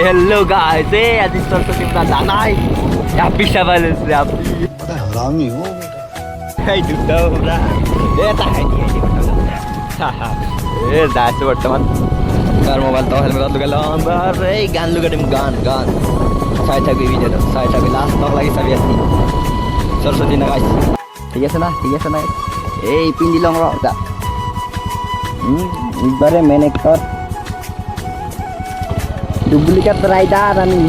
hello guys आज सरस्वती पूजा जाना है हैप्पी सेवल्स हैप्पी बड़ा हरामी हो এই দুটো আমরা এটা হাইনি এ দাস বর্তমান আর মোবাইল তো হেলমেট লগে গেলাম আর এই গান লুগাটিম গান গান সাই থাকবে ভিডিওটা সাই থাকবে লাস্ট তক লাগি সবই আছে সরস্বতী না গাইস ঠিক আছে না এই পিন্দি লং রটা একবারে মেনে কর ডুপ্লিকেট রাইডার আমি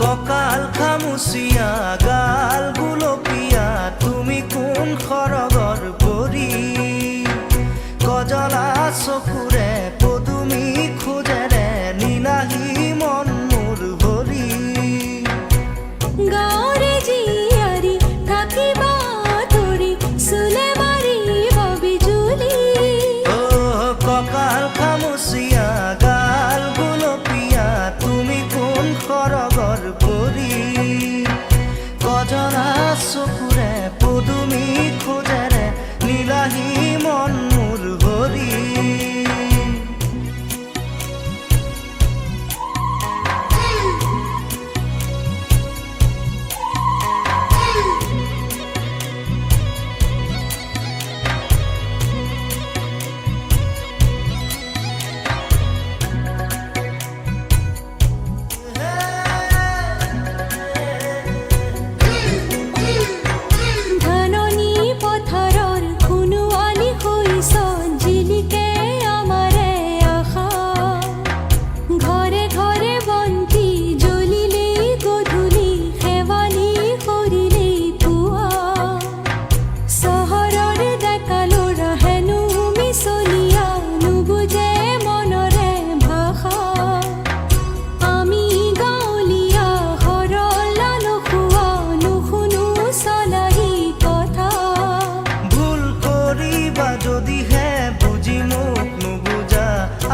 ককাল খামুচিয়া গাল গুলপীয়া তুমি কোন খৰগৰ পৰি কজলা চকুৰে পদুমি খোজেৰে নীলাহী মন মোৰ ভৰি গাঁৱৰে জীয়াৰী থাকিবা ধৰি চুলে মাৰিব বিজুলী ককাল খামুচিয়া গাল গুলপীয়া তুমি কোন খৰগৰ পৰি কজলা চকুৰে পদুমি খোজেৰে নীলাহী মন মোৰ ভৰি ধাননি পথাৰৰ খুনুৱালি হৈছ জিলিকে আমাৰে আশা ঘৰে ঘৰে বন্তি জ্বলিলেই গধূলি শেৱালি সৰিলেই পুৱা চহৰৰ ডেকা ল'ৰা হেনো মিছলীয়া নুবুজে মনৰে ভাষা আমি গাঁৱলীয়া সৰলা নোখোৱা নুশুনো চলাহী কথা ভুল কৰিবা যদিহে বুজি মোক নুবুজা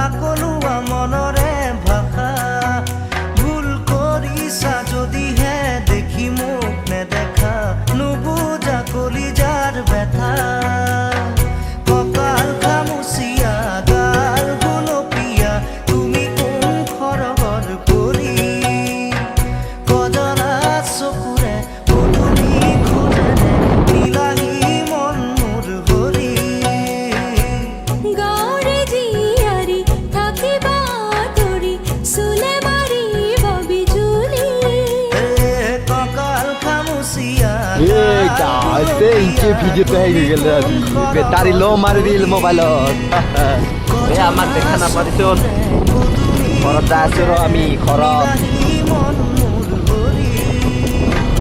আকলোৱা মনৰে ভাষা ভুল কৰিছা যদিহে দেখি মোক নেদেখা নুবুজা কলিজাৰ ব্যথা ককাল খামুচিয়া গাল গুলপীয়া তুমি কোন খৰগৰ পৰি কজলা চকুৰে পদুমি খোজেৰে নীলাহী মন মোৰ ভৰি গাঁৱৰে জীয়াৰী থাকিবা ধৰি চুলে মাৰিব বিজুলী ককাল খামুচিয়া এই গাইস এই যে ভিডিওটা হয়ে গেল ব্যাটারি লো মারি দিল মোবাইলত এই আমার দেখা না পারিছ ঘরত আছো আমি ঘরত মন